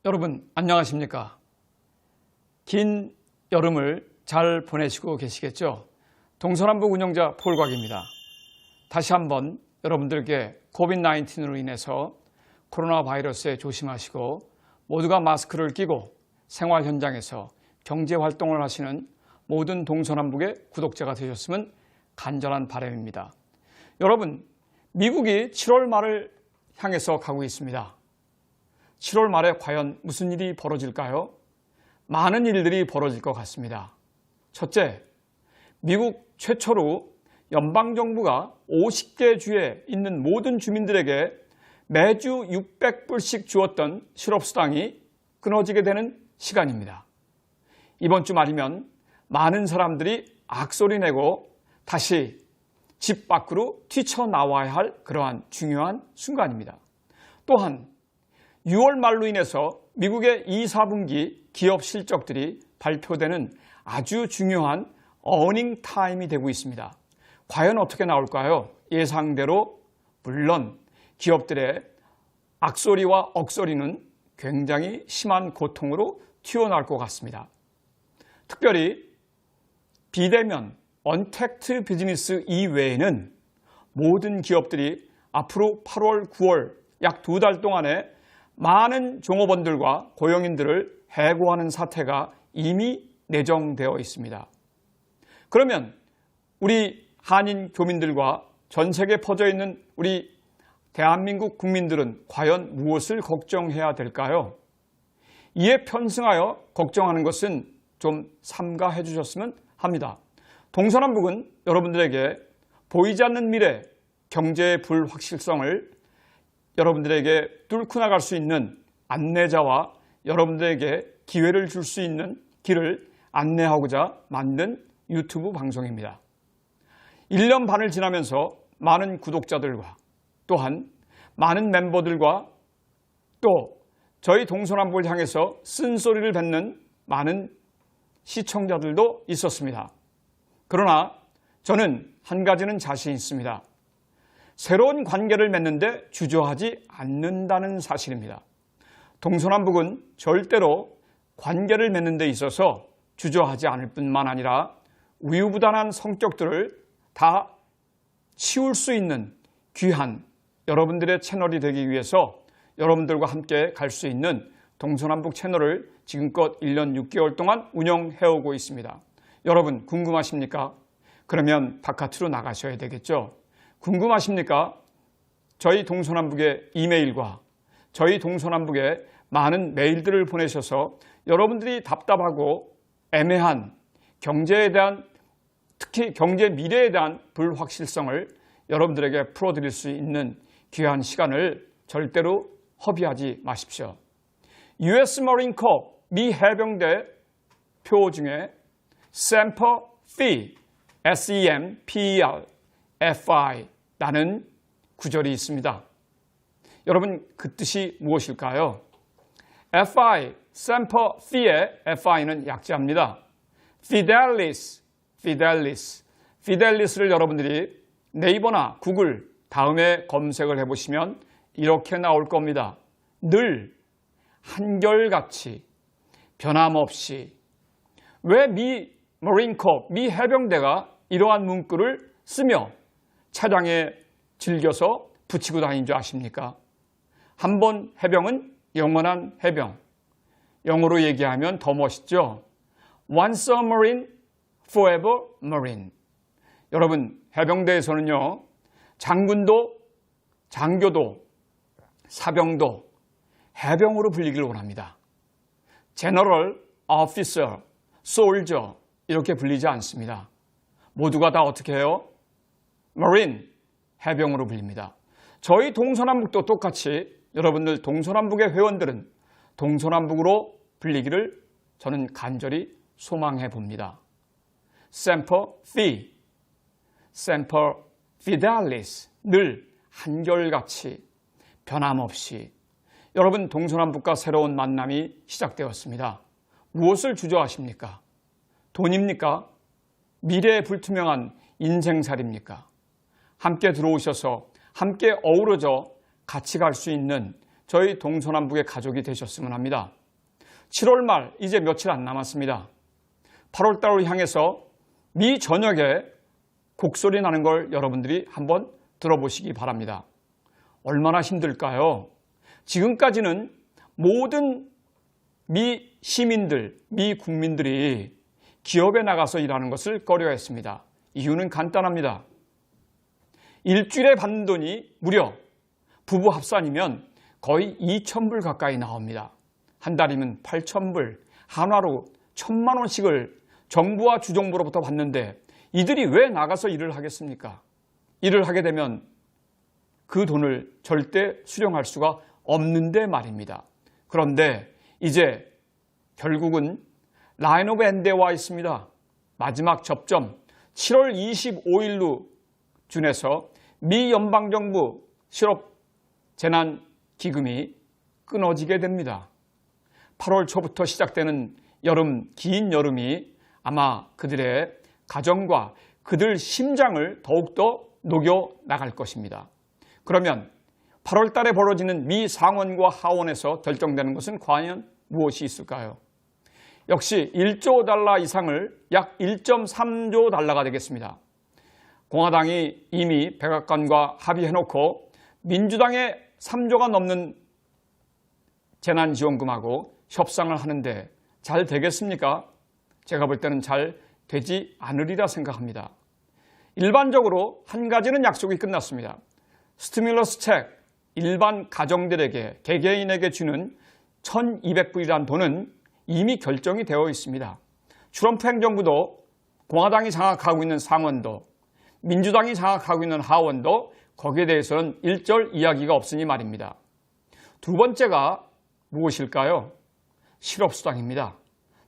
여러분 안녕하십니까? 긴 여름을 잘 보내시고 계시겠죠? 동서남북 운영자 폴곽입니다. 다시 한번 여러분들께 코비드-19로 인해서 코로나 바이러스에 조심하시고 모두가 마스크를 끼고 생활 현장에서 경제 활동을 하시는 모든 동서남북의 구독자가 되셨으면 간절한 바람입니다. 여러분, 미국이 7월 말을 향해서 가고 있습니다. 7월 말에 과연 무슨 일이 벌어질까요? 많은 일들이 벌어질 것 같습니다. 첫째, 미국 최초로 연방정부가 50개 주에 있는 모든 주민들에게 매주 600불씩 주었던 실업수당이 끊어지게 되는 시간입니다. 이번 주 말이면 많은 사람들이 악소리 내고 다시 집 밖으로 뛰쳐나와야 할 그러한 중요한 순간입니다. 또한 6월 말로 인해서 미국의 2, 4분기 기업 실적들이 발표되는 아주 중요한 어닝 타임이 되고 있습니다. 과연 어떻게 나올까요? 예상대로 물론 기업들의 악소리와 억소리는 굉장히 심한 고통으로 튀어나올 것 같습니다. 특별히 비대면, 언택트 비즈니스 이외에는 모든 기업들이 앞으로 8월, 9월 약 2달 동안에 많은 종업원들과 고용인들을 해고하는 사태가 이미 내정되어 있습니다. 그러면 우리 한인 교민들과 전 세계에 퍼져 있는 우리 대한민국 국민들은 과연 무엇을 걱정해야 될까요? 이에 편승하여 걱정하는 것은 좀 삼가해 주셨으면 합니다. 동서남북은 여러분들에게 보이지 않는 미래 경제의 불확실성을 여러분들에게 뚫고 나갈 수 있는 안내자와 여러분들에게 기회를 줄 수 있는 길을 안내하고자 만든 유튜브 방송입니다. 1년 반을 지나면서 많은 구독자들과 또한 많은 멤버들과 또 저희 동서남북을 향해서 쓴소리를 뱉는 많은 시청자들도 있었습니다. 그러나 저는 한 가지는 자신 있습니다. 새로운 관계를 맺는데 주저하지 않는다는 사실입니다. 동서남북은 절대로 관계를 맺는 데 있어서 주저하지 않을 뿐만 아니라 우유부단한 성격들을 다 치울 수 있는 귀한 여러분들의 채널이 되기 위해서 여러분들과 함께 갈 수 있는 동서남북 채널을 지금껏 1년 6개월 동안 운영해오고 있습니다. 여러분 궁금하십니까? 그러면 바깥으로 나가셔야 되겠죠. 궁금하십니까? 저희 동서남북의 이메일과 저희 동서남북에 많은 메일들을 보내셔서 여러분들이 답답하고 애매한 경제에 대한 특히 경제 미래에 대한 불확실성을 여러분들에게 풀어드릴 수 있는 귀한 시간을 절대로 허비하지 마십시오. US Marine Corps 미 해병대 표 중에 Semper Fi, S-E-M-P-E-R, F-I 라는 구절이 있습니다. 여러분 그 뜻이 무엇일까요? F-I, Semper Fi의 F-I는 약자입니다. Fidelis, Fidelis, Fidelis를 여러분들이 네이버나 구글 다음에 검색을 해보시면 이렇게 나올 겁니다. 늘 한결같이 변함없이. 왜 미 머린컵, 미 해병대가 이러한 문구를 쓰며 차량에 즐겨서 붙이고 다니는 줄 아십니까? 한 번 해병은 영원한 해병. 영어로 얘기하면 더 멋있죠? Once a Marine, forever Marine. 여러분 해병대에서는요. 장군도 장교도 사병도 해병으로 불리기를 원합니다. General, Officer, Soldier 이렇게 불리지 않습니다. 모두가 다 어떻게 해요? Marine, 해병으로 불립니다. 저희 동서남북도 똑같이 여러분들 동서남북의 회원들은 동서남북으로 불리기를 저는 간절히 소망해 봅니다. Semper Fi, Semper Fidelis, 늘 한결같이 변함없이. 여러분 동서남북과 새로운 만남이 시작되었습니다. 무엇을 주저하십니까? 돈입니까? 미래의 불투명한 인생살입니까? 함께 들어오셔서 함께 어우러져 같이 갈 수 있는 저희 동서남북의 가족이 되셨으면 합니다. 7월 말 이제 며칠 안 남았습니다. 8월 달을 향해서 미 전역에 곡소리 나는 걸 여러분들이 한번 들어보시기 바랍니다. 얼마나 힘들까요? 지금까지는 모든 미 시민들, 미 국민들이 기업에 나가서 일하는 것을 꺼려했습니다. 이유는 간단합니다. 일주일에 받는 돈이 무려 부부 합산이면 거의 2,000불 가까이 나옵니다. 한 달이면 8,000불, 한화로 1,000만 원씩을 정부와 주정부로부터 받는데 이들이 왜 나가서 일을 하겠습니까? 일을 하게 되면 그 돈을 절대 수령할 수가 없는데 말입니다. 그런데 이제 결국은 라인 오브 엔드에 와 있습니다. 마지막 접점 7월 25일로 준해서 미 연방정부 실업재난기금이 끊어지게 됩니다. 8월 초부터 시작되는 긴 여름이 아마 그들의 가정과 그들 심장을 더욱더 녹여 나갈 것입니다. 그러면 8월 달에 벌어지는 미 상원과 하원에서 결정되는 것은 과연 무엇이 있을까요? 역시 1조 달러 이상을 약 1.3조 달러가 되겠습니다. 공화당이 이미 백악관과 합의해놓고 민주당의 3조가 넘는 재난지원금하고 협상을 하는데 잘 되겠습니까? 제가 볼 때는 잘 되지 않으리라 생각합니다. 일반적으로 한 가지는 약속이 끝났습니다. 스티뮬러스 책, 일반 가정들에게, 개개인에게 주는 1,200불이라는 돈은 이미 결정이 되어 있습니다. 트럼프 행정부도 공화당이 장악하고 있는 상원도 민주당이 장악하고 있는 하원도 거기에 대해서는 일절 이야기가 없으니 말입니다. 두 번째가 무엇일까요? 실업수당입니다.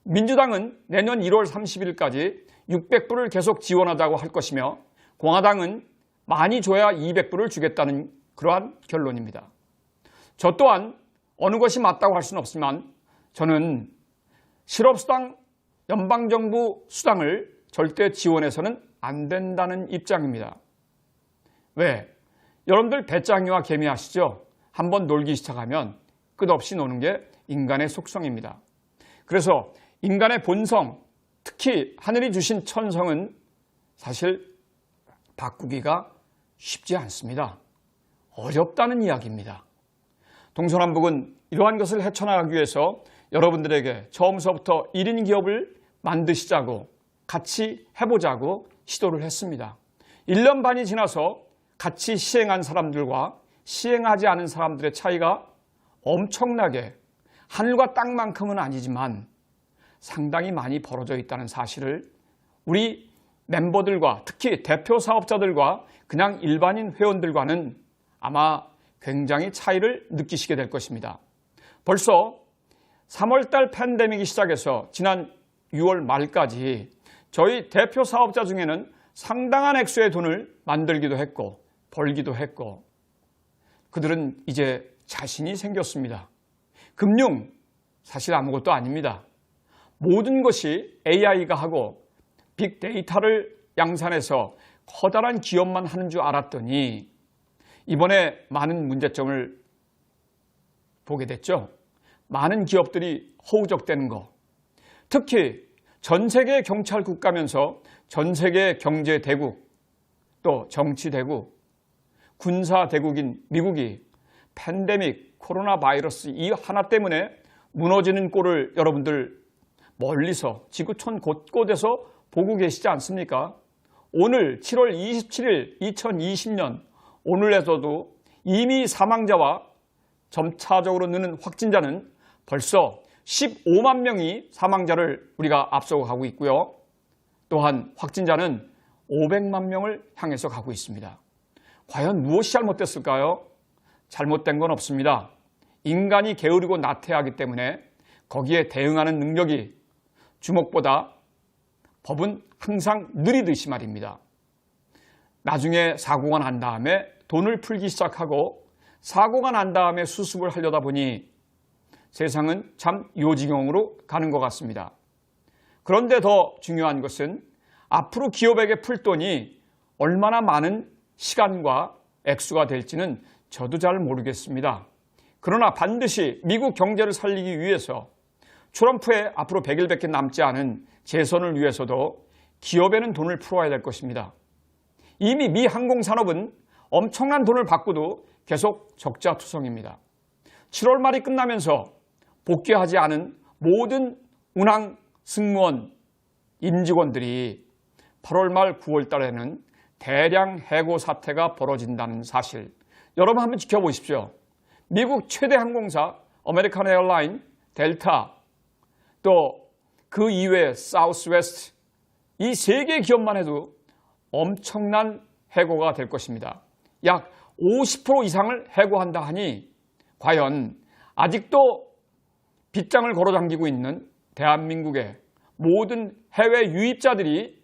민주당은 내년 1월 30일까지 600불을 계속 지원하자고 할 것이며 공화당은 많이 줘야 200불을 주겠다는 그러한 결론입니다. 저 또한 어느 것이 맞다고 할 수는 없지만 저는 실업수당, 연방정부 수당을 절대 지원해서는 안 된다는 입장입니다. 왜? 여러분들 배짱이와 개미 아시죠? 한번 놀기 시작하면 끝없이 노는 게 인간의 속성입니다. 그래서 인간의 본성, 특히 하늘이 주신 천성은 사실 바꾸기가 쉽지 않습니다. 어렵다는 이야기입니다. 동서남북은 이러한 것을 헤쳐나가기 위해서 여러분들에게 처음서부터 1인 기업을 만드시자고 같이 해보자고 시도를 했습니다. 1년 반이 지나서 같이 시행한 사람들과 시행하지 않은 사람들의 차이가 엄청나게 하늘과 땅만큼은 아니지만 상당히 많이 벌어져 있다는 사실을 우리 멤버들과 특히 대표 사업자들과 그냥 일반인 회원들과는 아마 굉장히 차이를 느끼시게 될 것입니다. 벌써 3월달 팬데믹이 시작해서 지난 6월 말까지 저희 대표 사업자 중에는 상당한 액수의 돈을 만들기도 했고 벌기도 했고 그들은 이제 자신이 생겼습니다. 금융 사실 아무것도 아닙니다. 모든 것이 AI가 하고 빅데이터를 양산해서 커다란 기업만 하는 줄 알았더니 이번에 많은 문제점을 보게 됐죠. 많은 기업들이 허우적대는 거. 특히 전 세계 경찰 국가면서 전 세계 경제 대국 또 정치 대국 군사 대국인 미국이 팬데믹 코로나 바이러스 이 하나 때문에 무너지는 꼴을 여러분들 멀리서 지구촌 곳곳에서 보고 계시지 않습니까? 오늘 7월 27일 2020년 오늘에서도 이미 사망자와 점차적으로 느는 확진자는 벌써 15만 명이 사망자를 우리가 앞서고 가고 있고요. 또한 확진자는 500만 명을 향해서 가고 있습니다. 과연 무엇이 잘못됐을까요? 잘못된 건 없습니다. 인간이 게으르고 나태하기 때문에 거기에 대응하는 능력이 주먹보다 법은 항상 느리듯이 말입니다. 나중에 사고가 난 다음에 돈을 풀기 시작하고 사고가 난 다음에 수습을 하려다 보니 세상은 참 요지경으로 가는 것 같습니다. 그런데 더 중요한 것은 앞으로 기업에게 풀 돈이 얼마나 많은 시간과 액수가 될지는 저도 잘 모르겠습니다. 그러나 반드시 미국 경제를 살리기 위해서 트럼프의 앞으로 100일밖에 남지 않은 재선을 위해서도 기업에는 돈을 풀어야 될 것입니다. 이미 미 항공산업은 엄청난 돈을 받고도 계속 적자투성입니다. 7월 말이 끝나면서 복귀하지 않은 모든 운항 승무원 임직원들이 8월 말 9월 달에는 대량 해고 사태가 벌어진다는 사실, 여러분 한번 지켜보십시오. 미국 최대 항공사 아메리칸 에어라인, 델타, 또 그 이외에 사우스웨스트, 이 세 개 기업만 해도 엄청난 해고가 될 것입니다. 약 50% 이상을 해고한다 하니 과연 아직도 빗장을 걸어당기고 있는 대한민국의 모든 해외 유입자들이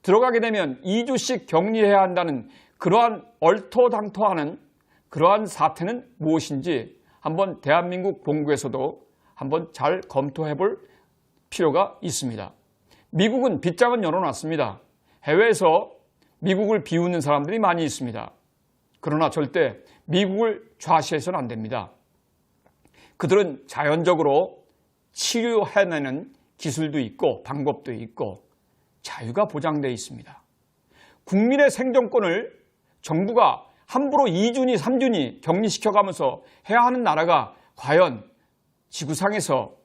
들어가게 되면 2주씩 격리해야 한다는 그러한 얼토당토하는 그러한 사태는 무엇인지 한번 대한민국 본국에서도 한번 잘 검토해 볼 필요가 있습니다. 미국은 빗장은 열어놨습니다. 해외에서 미국을 비웃는 사람들이 많이 있습니다. 그러나 절대 미국을 좌시해서는 안 됩니다. 그들은 자연적으로 치료해내는 기술도 있고 방법도 있고 자유가 보장되어 있습니다. 국민의 생존권을 정부가 함부로 2주니 3주니 격리시켜가면서 해야 하는 나라가 과연 지구상에서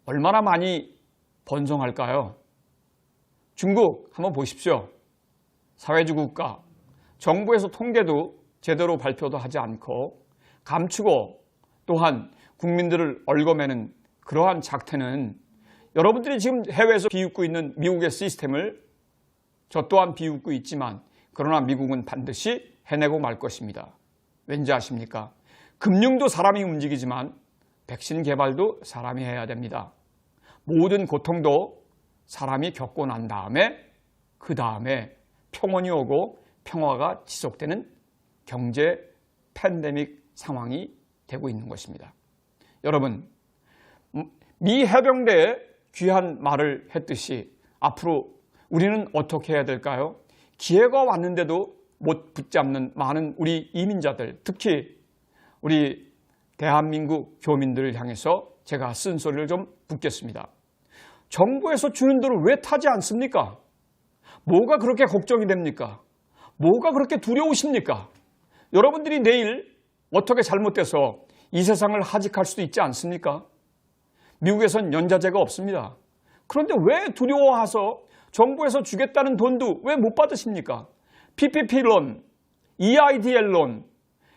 얼마나 많이 번성할까요? 중국 한번 보십시오. 사회주의 국가, 정부에서 통계도 제대로 발표도 하지 않고 감추고 또한 국민들을 얽어매는 그러한 작태는 여러분들이 지금 해외에서 비웃고 있는 미국의 시스템을 저 또한 비웃고 있지만 그러나 미국은 반드시 해내고 말 것입니다. 왠지 아십니까? 금융도 사람이 움직이지만 백신 개발도 사람이 해야 됩니다. 모든 고통도 사람이 겪고 난 다음에 그 다음에 평온이 오고 평화가 지속되는 경제 팬데믹 상황이 되고 있는 것입니다. 여러분, 미 해병대에 귀한 말을 했듯이 앞으로 우리는 어떻게 해야 될까요? 기회가 왔는데도 못 붙잡는 많은 우리 이민자들, 특히 우리 대한민국 교민들을 향해서 제가 쓴소리를 좀 붓겠습니다. 정부에서 주는 대로 왜 타지 않습니까? 뭐가 그렇게 걱정이 됩니까? 뭐가 그렇게 두려우십니까? 여러분들이 내일 어떻게 잘못돼서 이 세상을 하직할 수도 있지 않습니까? 미국에선 연자제가 없습니다. 그런데 왜 두려워해서 정부에서 주겠다는 돈도 왜 못 받으십니까? PPP론, EIDL론,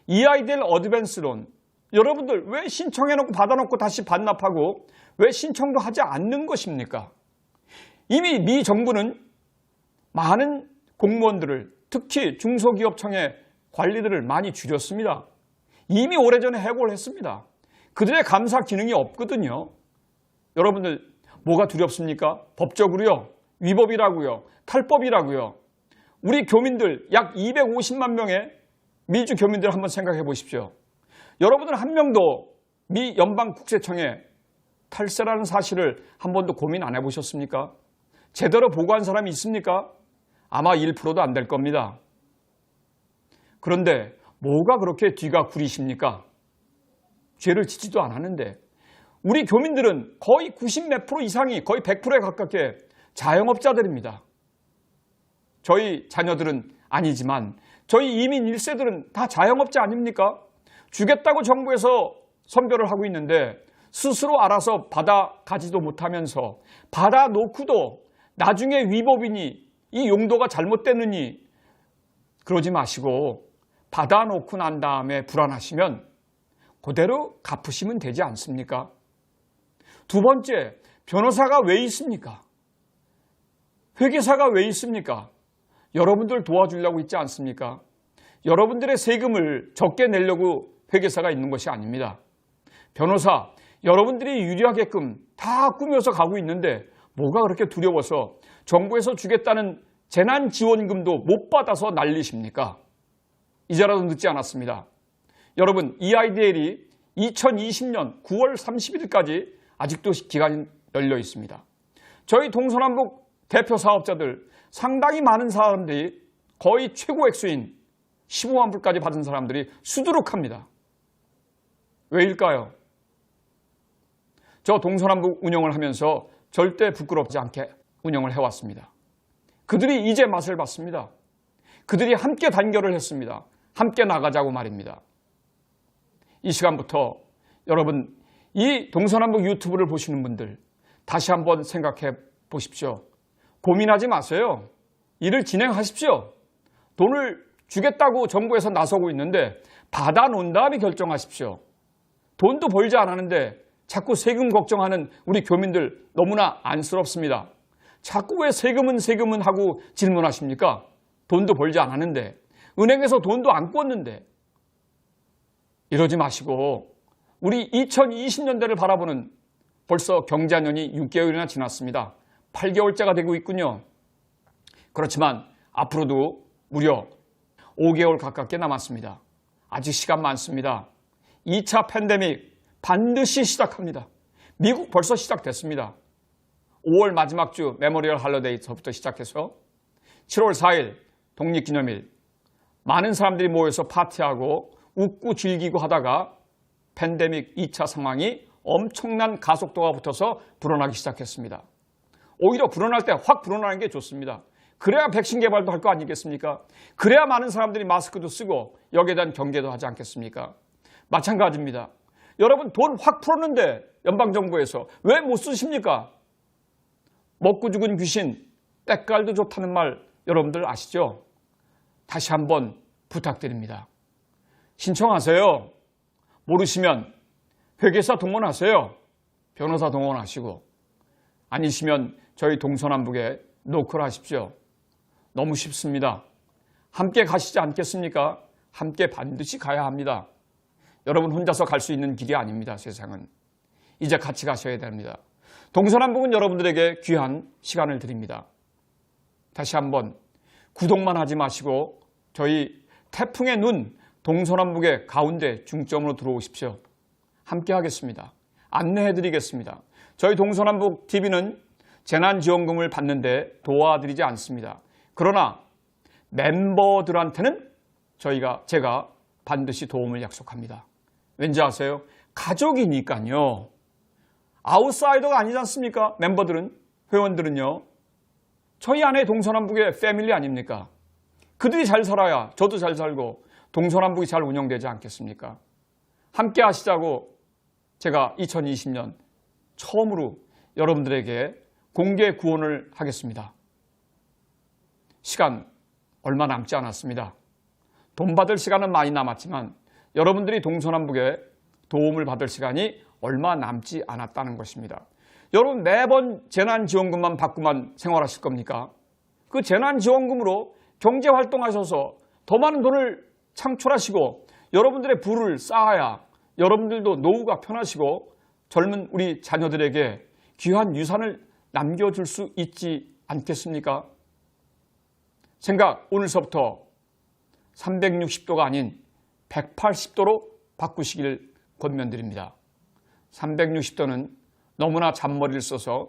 EIDL 어드밴스론, 여러분들 왜 신청해놓고 받아놓고 다시 반납하고 왜 신청도 하지 않는 것입니까? 이미 미 정부는 많은 공무원들을 특히 중소기업청의 관리들을 많이 줄였습니다. 이미 오래전에 해고를 했습니다. 그들의 감사 기능이 없거든요. 여러분들 뭐가 두렵습니까? 법적으로요. 위법이라고요. 탈법이라고요. 우리 교민들 약 250만 명의 미주 교민들 한번 생각해 보십시오. 여러분들 한 명도 미 연방국세청에 탈세라는 사실을 한 번도 고민 안 해보셨습니까? 제대로 보고한 사람이 있습니까? 아마 1%도 안 될 겁니다. 그런데 뭐가 그렇게 뒤가 구리십니까? 죄를 짓지도 않았는데 우리 교민들은 거의 90몇 프로 이상이 거의 100%에 가깝게 자영업자들입니다. 저희 자녀들은 아니지만 저희 이민 1세들은 다 자영업자 아닙니까? 주겠다고 정부에서 선별을 하고 있는데 스스로 알아서 받아가지도 못하면서 받아놓고도 나중에 위법이니 이 용도가 잘못됐느니 그러지 마시고 받아놓고 난 다음에 불안하시면 그대로 갚으시면 되지 않습니까? 두 번째, 변호사가 왜 있습니까? 회계사가 왜 있습니까? 여러분들 도와주려고 있지 않습니까? 여러분들의 세금을 적게 내려고 회계사가 있는 것이 아닙니다. 변호사, 여러분들이 유리하게끔 다 꾸며서 가고 있는데 뭐가 그렇게 두려워서 정부에서 주겠다는 재난지원금도 못 받아서 난리십니까? 이제라도 늦지 않았습니다. 여러분, EIDL이 2020년 9월 30일까지 아직도 기간이 열려 있습니다. 저희 동서남북 대표 사업자들 상당히 많은 사람들이 거의 최고 액수인 15만 불까지 받은 사람들이 수두룩합니다. 왜일까요? 저 동서남북 운영을 하면서 절대 부끄럽지 않게 운영을 해왔습니다. 그들이 이제 맛을 봤습니다. 그들이 함께 단결을 했습니다. 함께 나가자고 말입니다. 이 시간부터 여러분, 이 동서남북 유튜브를 보시는 분들 다시 한번 생각해 보십시오. 고민하지 마세요. 일을 진행하십시오. 돈을 주겠다고 정부에서 나서고 있는데 받아놓은 다음에 결정하십시오. 돈도 벌지 않았는데 자꾸 세금 걱정하는 우리 교민들 너무나 안쓰럽습니다. 자꾸 왜 세금은 하고 질문하십니까? 돈도 벌지 않았는데, 은행에서 돈도 안 꿨는데. 이러지 마시고 우리 2020년대를 바라보는 벌써 경자년이 6개월이나 지났습니다. 8개월째가 되고 있군요. 그렇지만 앞으로도 무려 5개월 가깝게 남았습니다. 아직 시간 많습니다. 2차 팬데믹 반드시 시작합니다. 미국 벌써 시작됐습니다. 5월 마지막 주 메모리얼 할러데이부터 시작해서 7월 4일 독립기념일 많은 사람들이 모여서 파티하고 웃고 즐기고 하다가 팬데믹 2차 상황이 엄청난 가속도가 붙어서 불어나기 시작했습니다. 오히려 불어날 때 확 불어나는 게 좋습니다. 그래야 백신 개발도 할 거 아니겠습니까? 그래야 많은 사람들이 마스크도 쓰고 여기에 대한 경계도 하지 않겠습니까? 마찬가지입니다. 여러분 돈 확 풀었는데 연방정부에서 왜 못 쓰십니까? 먹고 죽은 귀신, 때깔도 좋다는 말 여러분들 아시죠? 다시 한번 부탁드립니다. 신청하세요. 모르시면 회계사 동원하세요. 변호사 동원하시고 아니시면 저희 동서남북에 노크를 하십시오. 너무 쉽습니다. 함께 가시지 않겠습니까? 함께 반드시 가야 합니다. 여러분 혼자서 갈 수 있는 길이 아닙니다. 세상은. 이제 같이 가셔야 됩니다. 동서남북은 여러분들에게 귀한 시간을 드립니다. 다시 한번 구독만 하지 마시고 저희 태풍의 눈 동서남북의 가운데 중점으로 들어오십시오. 함께 하겠습니다. 안내해 드리겠습니다. 저희 동서남북 TV는 재난지원금을 받는데 도와드리지 않습니다. 그러나 멤버들한테는 제가 반드시 도움을 약속합니다. 왠지 아세요? 가족이니까요. 아웃사이더가 아니지 않습니까? 멤버들은, 회원들은요. 저희 안에 동서남북의 패밀리 아닙니까? 그들이 잘 살아야 저도 잘 살고 동서남북이 잘 운영되지 않겠습니까? 함께 하시자고 제가 2020년 처음으로 여러분들에게 공개 구원을 하겠습니다. 시간 얼마 남지 않았습니다. 돈 받을 시간은 많이 남았지만 여러분들이 동서남북에 도움을 받을 시간이 얼마 남지 않았다는 것입니다. 여러분 매번 재난지원금만 받고만 생활하실 겁니까? 그 재난지원금으로 경제활동하셔서 더 많은 돈을 창출하시고 여러분들의 부를 쌓아야 여러분들도 노후가 편하시고 젊은 우리 자녀들에게 귀한 유산을 남겨줄 수 있지 않겠습니까? 생각 오늘서부터 360도가 아닌 180도로 바꾸시길 권면드립니다. 360도는 너무나 잔머리를 써서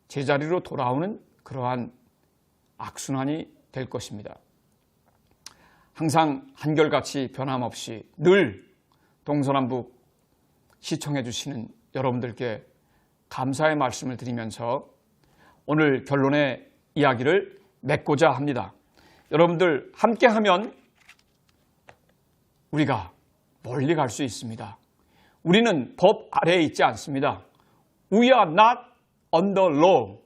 제자리로 돌아오는 그러한 악순환이 될 것입니다. 항상 한결같이 변함없이 늘 동서남북 시청해 주시는 여러분들께 감사의 말씀을 드리면서 오늘 결론의 이야기를 맺고자 합니다. 여러분들 함께하면 우리가 멀리 갈 수 있습니다. 우리는 법 아래에 있지 않습니다. We are not under law.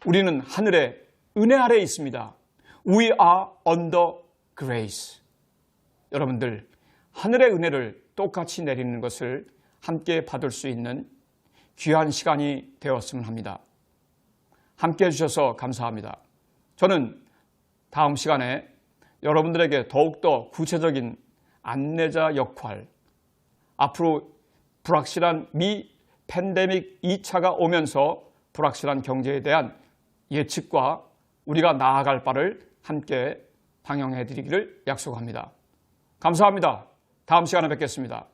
우리는 하늘의 은혜 아래에 있습니다. We are under grace. 여러분들 하늘의 은혜를 똑같이 내리는 것을 함께 받을 수 있는 귀한 시간이 되었으면 합니다. 함께 해주셔서 감사합니다. 저는 다음 시간에 여러분들에게 더욱더 구체적인 안내자 역할, 앞으로 불확실한 미 팬데믹 2차가 오면서 불확실한 경제에 대한 예측과 우리가 나아갈 바를 함께 방영해 드리기를 약속합니다. 감사합니다. 다음 시간에 뵙겠습니다.